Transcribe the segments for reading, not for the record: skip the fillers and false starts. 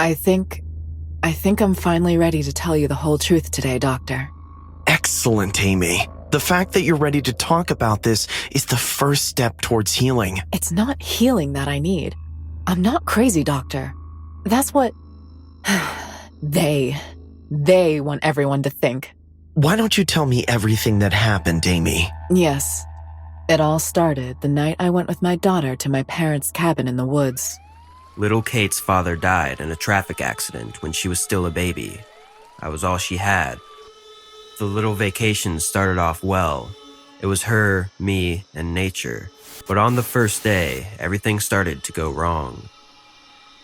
I think I'm finally ready to tell you the whole truth today, Doctor. Excellent, Amy. The fact that you're ready to talk about this is the first step towards healing. It's not healing that I need. I'm not crazy, Doctor. That's what they want everyone to think. Why don't you tell me everything that happened, Amy? Yes. It all started the night I went with my daughter to my parents' cabin in the woods. Little Kate's father died in a traffic accident when she was still a baby. I was all she had. The little vacation started off well. It was her, me, and nature. But on the first day, everything started to go wrong.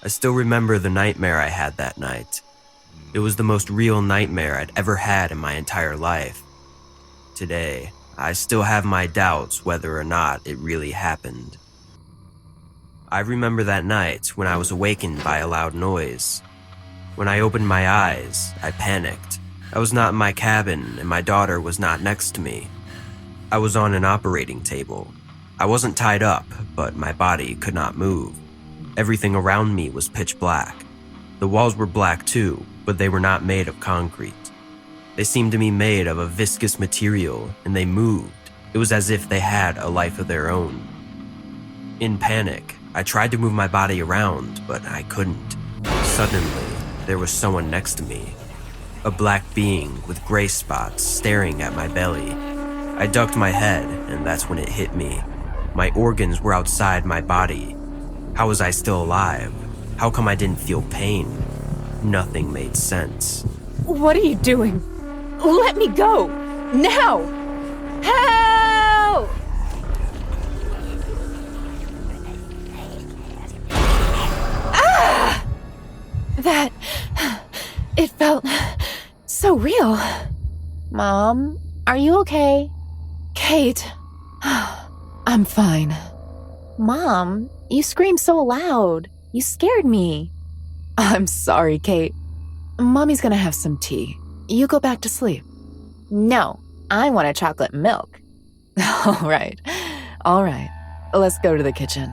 I still remember the nightmare I had that night. It was the most real nightmare I'd ever had in my entire life. Today, I still have my doubts whether or not it really happened. I remember that night when I was awakened by a loud noise. When I opened my eyes, I panicked. I was not in my cabin and my daughter was not next to me. I was on an operating table. I wasn't tied up, but my body could not move. Everything around me was pitch black. The walls were black too, but they were not made of concrete. They seemed to be made of a viscous material, and they moved. It was as if they had a life of their own. In panic, I tried to move my body around, but I couldn't. Suddenly, there was someone next to me. A black being with gray spots staring at my belly. I ducked my head, and that's when it hit me. My organs were outside my body. How was I still alive? How come I didn't feel pain? Nothing made sense. What are you doing? Let me go! Now! Help! Ah! It felt so real. Mom, are you okay? Kate, I'm fine. Mom, you screamed so loud. You scared me. I'm sorry, Kate. Mommy's gonna have some tea. You go back to sleep. No, I want a chocolate milk. All right. Let's go to the kitchen.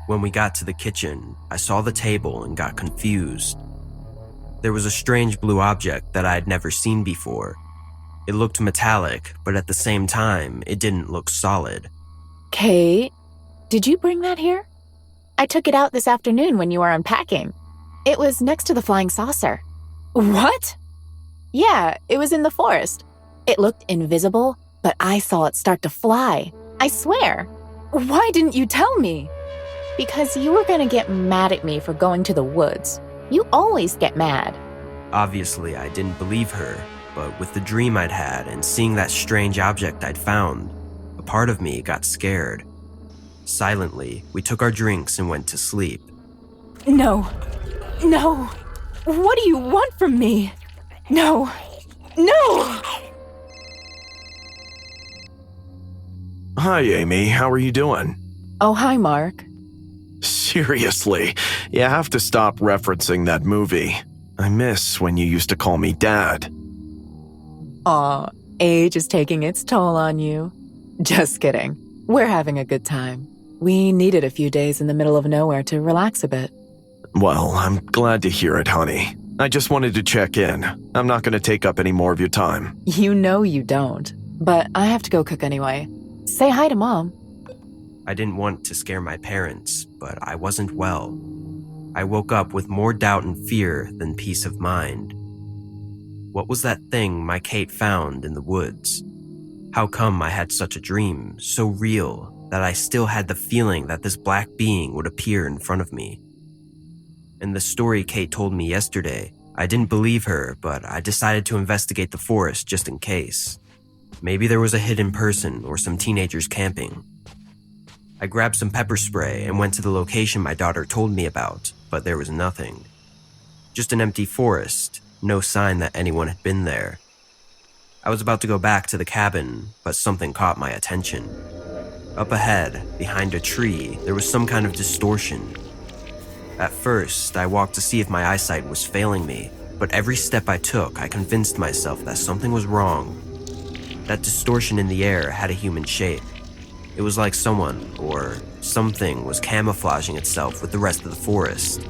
When we got to the kitchen, I saw the table and got confused. There was a strange blue object that I had never seen before. It looked metallic, but at the same time, it didn't look solid. Kate, did you bring that here? I took it out this afternoon when you were unpacking. It was next to the flying saucer. What? Yeah, it was in the forest. It looked invisible, but I saw it start to fly. I swear. Why didn't you tell me? Because you were gonna get mad at me for going to the woods. You always get mad. Obviously, I didn't believe her, but with the dream I'd had and seeing that strange object I'd found, a part of me got scared. Silently, we took our drinks and went to sleep. No. What do you want from me? No. Hi, Amy. How are you doing? Oh, hi, Mark. Seriously, you have to stop referencing that movie. I miss when you used to call me Dad. Aw, age is taking its toll on you. Just kidding. We're having a good time. We needed a few days in the middle of nowhere to relax a bit. Well, I'm glad to hear it, honey. I just wanted to check in. I'm not going to take up any more of your time. You know you don't, but I have to go cook anyway. Say hi to Mom. I didn't want to scare my parents, but I wasn't well. I woke up with more doubt and fear than peace of mind. What was that thing my Kate found in the woods? How come I had such a dream, so real, that I still had the feeling that this black being would appear in front of me? In the story Kate told me yesterday, I didn't believe her, but I decided to investigate the forest just in case. Maybe there was a hidden person or some teenagers camping. I grabbed some pepper spray and went to the location my daughter told me about, but there was nothing. Just an empty forest, no sign that anyone had been there. I was about to go back to the cabin, but something caught my attention. Up ahead, behind a tree, there was some kind of distortion. At first, I walked to see if my eyesight was failing me, but every step I took, I convinced myself that something was wrong. That distortion in the air had a human shape. It was like someone, or something, was camouflaging itself with the rest of the forest.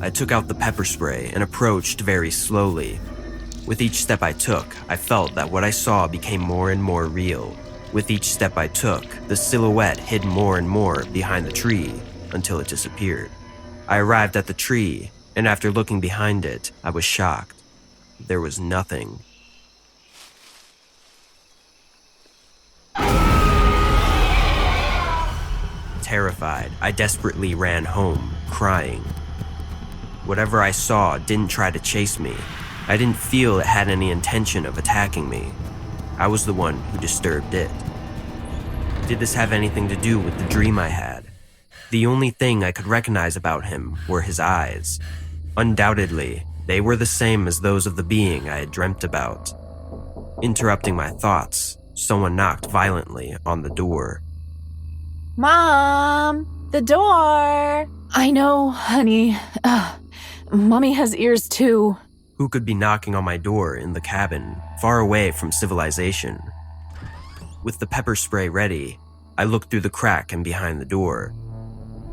I took out the pepper spray and approached very slowly. With each step I took, I felt that what I saw became more and more real. With each step I took, the silhouette hid more and more behind the tree until it disappeared. I arrived at the tree, and after looking behind it, I was shocked. There was nothing. Terrified, I desperately ran home, crying. Whatever I saw didn't try to chase me. I didn't feel it had any intention of attacking me. I was the one who disturbed it. Did this have anything to do with the dream I had? The only thing I could recognize about him were his eyes. Undoubtedly, they were the same as those of the being I had dreamt about. Interrupting my thoughts, someone knocked violently on the door. Mom, the door. I know, honey. Mommy has ears too. Who could be knocking on my door in the cabin, far away from civilization? With the pepper spray ready, I looked through the crack and behind the door.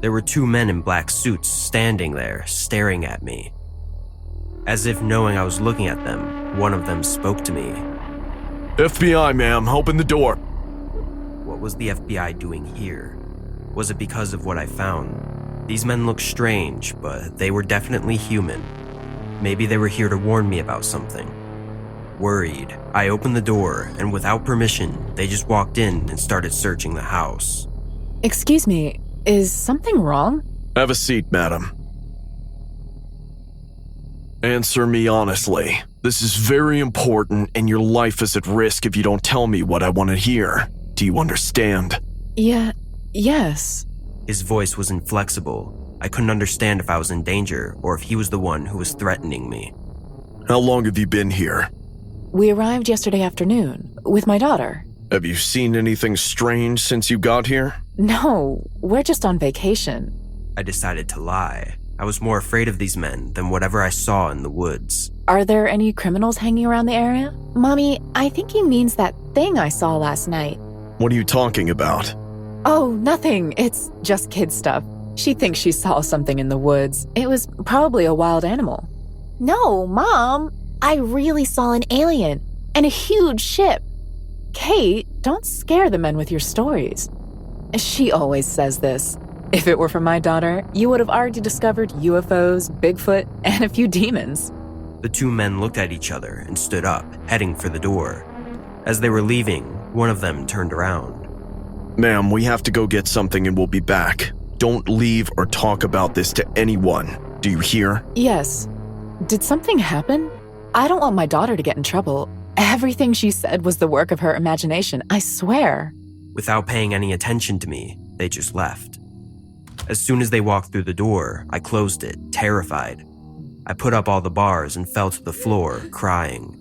There were two men in black suits standing there, staring at me. As if knowing I was looking at them, one of them spoke to me. FBI, ma'am, open the door. What was the FBI doing here? Was it because of what I found? These men looked strange, but they were definitely human. Maybe they were here to warn me about something. Worried, I opened the door, and without permission, they just walked in and started searching the house. Excuse me, is something wrong? Have a seat, madam. Answer me honestly. This is very important, and your life is at risk if you don't tell me what I want to hear. Do you understand? Yes. His voice was inflexible. I couldn't understand if I was in danger or if he was the one who was threatening me. How long have you been here? We arrived yesterday afternoon with my daughter. Have you seen anything strange since you got here? No, we're just on vacation. I decided to lie. I was more afraid of these men than whatever I saw in the woods. Are there any criminals hanging around the area? Mommy, I think he means that thing I saw last night. What are you talking about? Oh, nothing. It's just kid stuff. She thinks she saw something in the woods. It was probably a wild animal. No, Mom. I really saw an alien and a huge ship. Kate, don't scare the men with your stories. She always says this. If it were for my daughter, you would have already discovered UFOs, Bigfoot, and a few demons. The two men looked at each other and stood up, heading for the door. As they were leaving, one of them turned around. Ma'am, we have to go get something and we'll be back. Don't leave or talk about this to anyone. Do you hear? Yes. Did something happen? I don't want my daughter to get in trouble. Everything she said was the work of her imagination, I swear. Without paying any attention to me, they just left. As soon as they walked through the door, I closed it, terrified. I put up all the bars and fell to the floor, crying.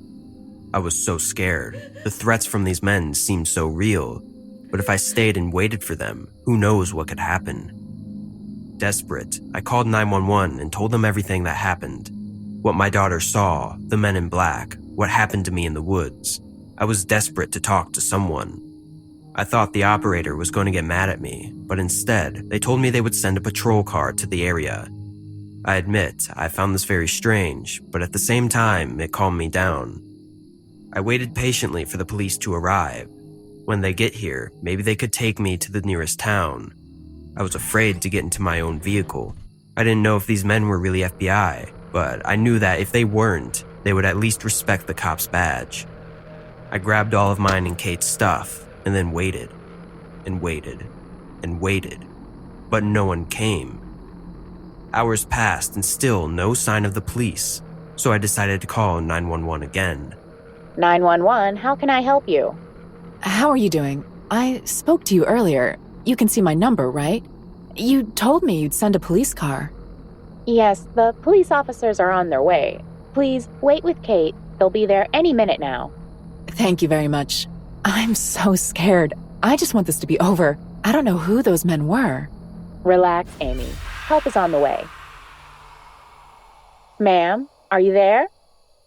I was so scared. The threats from these men seemed so real. But if I stayed and waited for them, who knows what could happen? Desperate, I called 911 and told them everything that happened. What my daughter saw, the men in black, what happened to me in the woods. I was desperate to talk to someone. I thought the operator was going to get mad at me, but instead, they told me they would send a patrol car to the area. I admit, I found this very strange, but at the same time, it calmed me down. I waited patiently for the police to arrive. When they get here, maybe they could take me to the nearest town. I was afraid to get into my own vehicle. I didn't know if these men were really FBI, but I knew that if they weren't, they would at least respect the cop's badge. I grabbed all of mine and Kate's stuff, and then waited, and waited, and waited, but no one came. Hours passed and still no sign of the police, so I decided to call 911 again. 911, how can I help you? How are you doing? I spoke to you earlier. You can see my number, right? You told me you'd send a police car. Yes, the police officers are on their way. Please wait with Kate. They'll be there any minute now. Thank you very much. I'm so scared. I just want this to be over. I don't know who those men were. Relax, Amy. Help is on the way. Ma'am, are you there?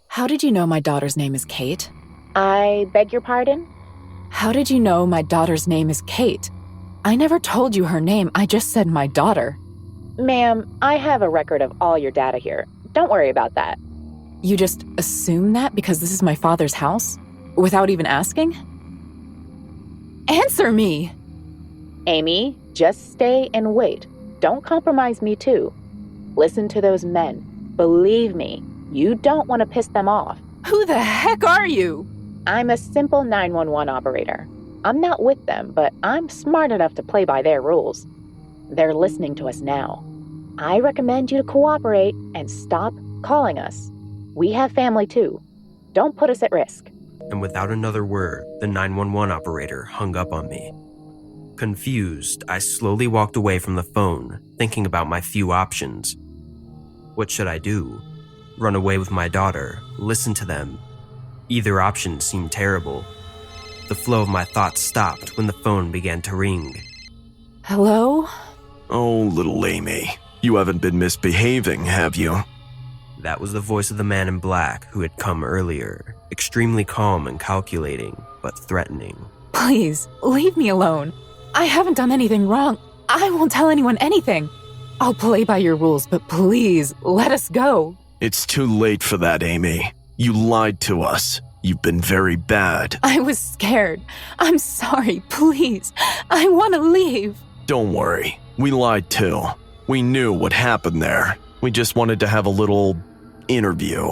How did you know my daughter's name is Kate? I beg your pardon? How did you know my daughter's name is Kate? I never told you her name, I just said my daughter. Ma'am, I have a record of all your data here. Don't worry about that. You just assume that because this is my father's house? Without even asking? Answer me! Amy, just stay and wait. Don't compromise me too. Listen to those men. Believe me, you don't want to piss them off. Who the heck are you? I'm a simple 911 operator. I'm not with them, but I'm smart enough to play by their rules. They're listening to us now. I recommend you to cooperate and stop calling us. We have family too. Don't put us at risk. And without another word, the 911 operator hung up on me. Confused, I slowly walked away from the phone, thinking about my few options. What should I do? Run away with my daughter, listen to them? Either option seemed terrible. The flow of my thoughts stopped when the phone began to ring. Hello? Oh, little Amy. You haven't been misbehaving, have you? That was the voice of the man in black who had come earlier, extremely calm and calculating, but threatening. Please, leave me alone. I haven't done anything wrong. I won't tell anyone anything. I'll play by your rules, but please, let us go. It's too late for that, Amy. You lied to us. You've been very bad. I was scared. I'm sorry, please. I want to leave. Don't worry. We lied too. We knew what happened there. We just wanted to have a little interview.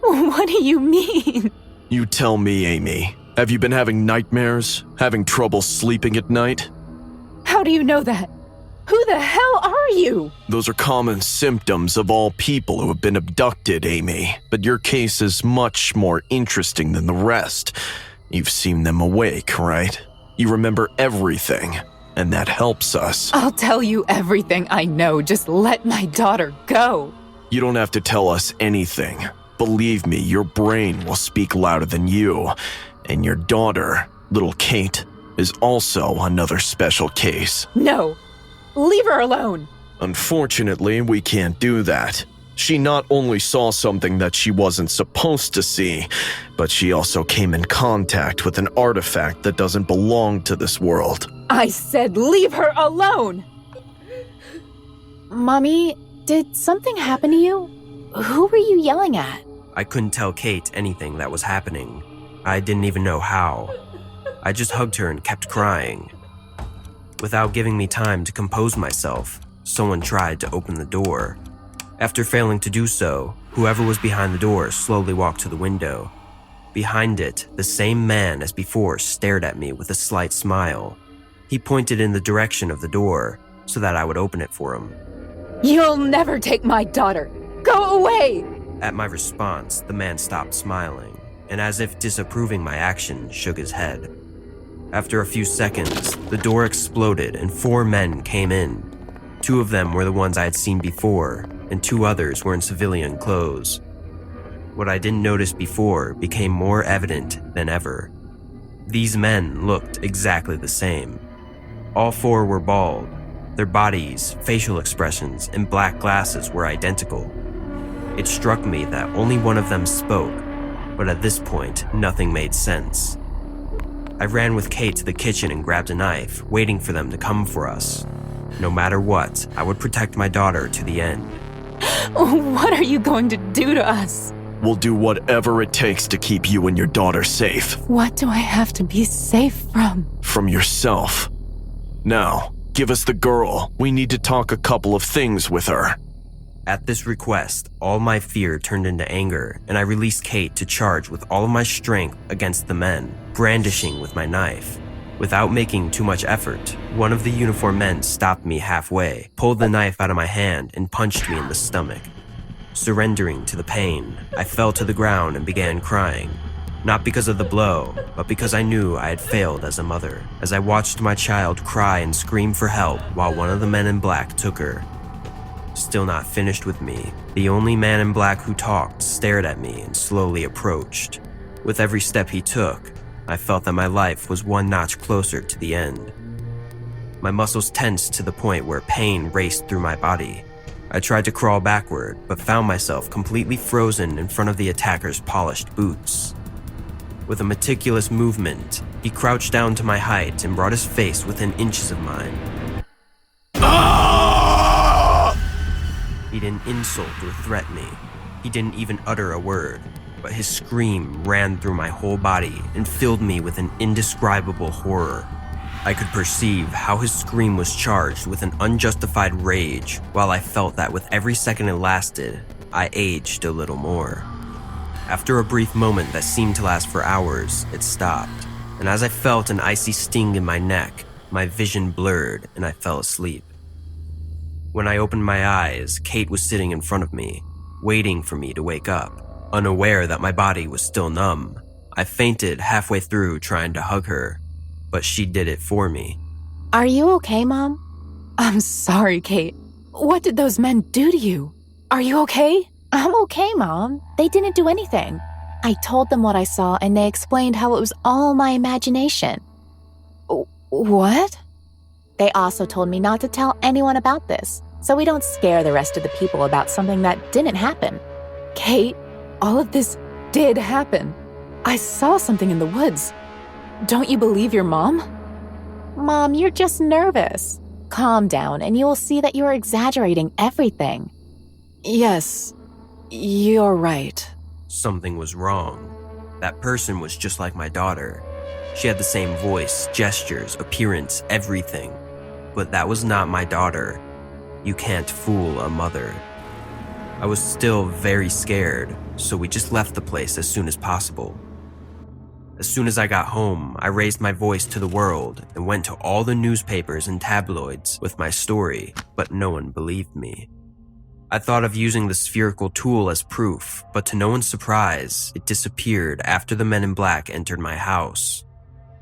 What do you mean? You tell me, Amy. Have you been having nightmares? Having trouble sleeping at night? How do you know that? Who the hell are you? Those are common symptoms of all people who have been abducted, Amy. But your case is much more interesting than the rest. You've seen them awake, right? You remember everything, and that helps us. I'll tell you everything I know. Just let my daughter go. You don't have to tell us anything. Believe me, your brain will speak louder than you. And your daughter, little Kate, is also another special case. No. Leave her alone. Unfortunately, we can't do that. She not only saw something that she wasn't supposed to see, but she also came in contact with an artifact that doesn't belong to this world. I said leave her alone. Mommy, did something happen to you? Who were you yelling at? I couldn't tell Kate anything that was happening. I didn't even know how. I just hugged her and kept crying. Without giving me time to compose myself, someone tried to open the door. After failing to do so, whoever was behind the door slowly walked to the window. Behind it, the same man as before stared at me with a slight smile. He pointed in the direction of the door so that I would open it for him. You'll never take my daughter. Go away! At my response, the man stopped smiling, and as if disapproving my action, shook his head. After a few seconds, the door exploded and 4 men came in. 2 of them were the ones I had seen before, and 2 others were in civilian clothes. What I didn't notice before became more evident than ever. These men looked exactly the same. All 4 were bald. Their bodies, facial expressions, and black glasses were identical. It struck me that only one of them spoke, but at this point, nothing made sense. I ran with Kate to the kitchen and grabbed a knife, waiting for them to come for us. No matter what, I would protect my daughter to the end. What are you going to do to us? We'll do whatever it takes to keep you and your daughter safe. What do I have to be safe from? From yourself. Now, give us the girl. We need to talk a couple of things with her. At this request, all my fear turned into anger, and I released Kate to charge with all of my strength against the men, brandishing with my knife. Without making too much effort, one of the uniformed men stopped me halfway, pulled the knife out of my hand, and punched me in the stomach. Surrendering to the pain, I fell to the ground and began crying. Not because of the blow, but because I knew I had failed as a mother, as I watched my child cry and scream for help while one of the men in black took her. Still not finished with me, the only man in black who talked stared at me and slowly approached. With every step he took, I felt that my life was one notch closer to the end. My muscles tensed to the point where pain raced through my body. I tried to crawl backward, but found myself completely frozen in front of the attacker's polished boots. With a meticulous movement, he crouched down to my height and brought his face within inches of mine. He didn't insult or threaten me. He didn't even utter a word, but his scream ran through my whole body and filled me with an indescribable horror. I could perceive how his scream was charged with an unjustified rage, while I felt that with every second it lasted, I aged a little more. After a brief moment that seemed to last for hours, it stopped, and as I felt an icy sting in my neck, my vision blurred and I fell asleep. When I opened my eyes, Kate was sitting in front of me, waiting for me to wake up, unaware that my body was still numb. I fainted halfway through trying to hug her, but she did it for me. Are you okay, Mom? I'm sorry, Kate. What did those men do to you? Are you okay? I'm okay, Mom. They didn't do anything. I told them what I saw and they explained how it was all my imagination. What? They also told me not to tell anyone about this, so we don't scare the rest of the people about something that didn't happen. Kate, all of this did happen. I saw something in the woods. Don't you believe your mom? Mom, you're just nervous. Calm down and you will see that you are exaggerating everything. Yes, you're right. Something was wrong. That person was just like my daughter. She had the same voice, gestures, appearance, everything. But that was not my daughter. You can't fool a mother. I was still very scared, so we just left the place as soon as possible. As soon as I got home, I raised my voice to the world and went to all the newspapers and tabloids with my story, but no one believed me. I thought of using the spherical tool as proof, but to no one's surprise, it disappeared after the men in black entered my house.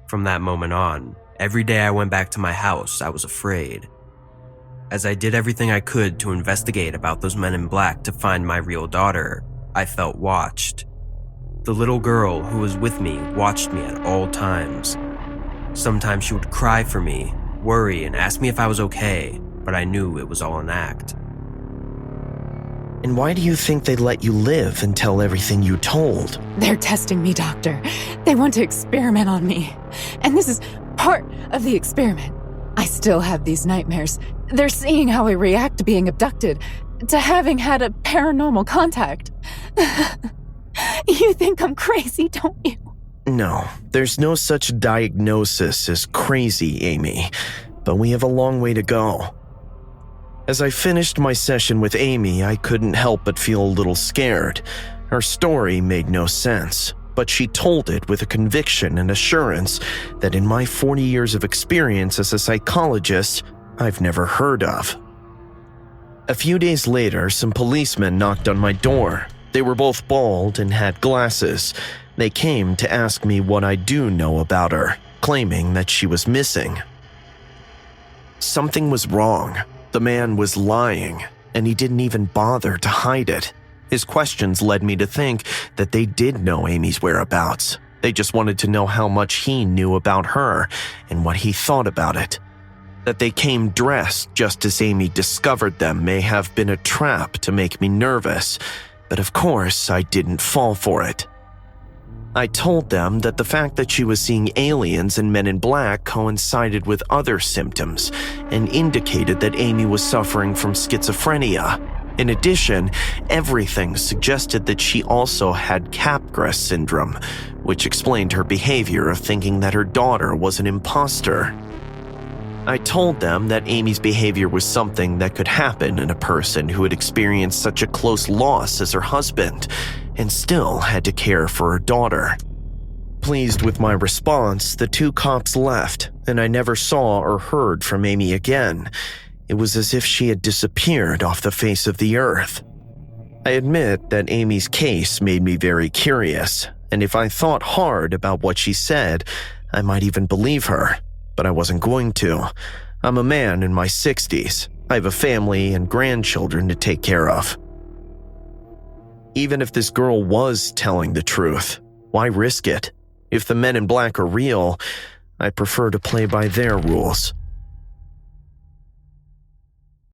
From that moment on, every day I went back to my house, I was afraid. As I did everything I could to investigate about those men in black to find my real daughter, I felt watched. The little girl who was with me watched me at all times. Sometimes she would cry for me, worry, and ask me if I was okay, but I knew it was all an act. And why do you think they let you live and tell everything you told? They're testing me, Doctor. They want to experiment on me. And this is part of the experiment. I still have these nightmares. They're seeing how I react to being abducted, to having had a paranormal contact. You think I'm crazy, don't you? No, there's no such diagnosis as crazy, Amy, but we have a long way to go. As I finished my session with Amy, I couldn't help but feel a little scared. Her story made no sense, but she told it with a conviction and assurance that in my 40 years of experience as a psychologist, I've never heard of. A few days later, some policemen knocked on my door. They were both bald and had glasses. They came to ask me what I do know about her, claiming that she was missing. Something was wrong. The man was lying, and he didn't even bother to hide it. His questions led me to think that they did know Amy's whereabouts. They just wanted to know how much he knew about her and what he thought about it. That they came dressed just as Amy discovered them may have been a trap to make me nervous, but of course I didn't fall for it. I told them that the fact that she was seeing aliens and men in black coincided with other symptoms and indicated that Amy was suffering from schizophrenia. In addition, everything suggested that she also had Capgras syndrome, which explained her behavior of thinking that her daughter was an imposter. I told them that Amy's behavior was something that could happen in a person who had experienced such a close loss as her husband and still had to care for her daughter. Pleased with my response, the two cops left, and I never saw or heard from Amy again. It was as if she had disappeared off the face of the earth. I admit that Amy's case made me very curious, and if I thought hard about what she said, I might even believe her. But I wasn't going to. I'm a man in my 60s. I have a family and grandchildren to take care of. Even if this girl was telling the truth, why risk it? If the men in black are real, I prefer to play by their rules.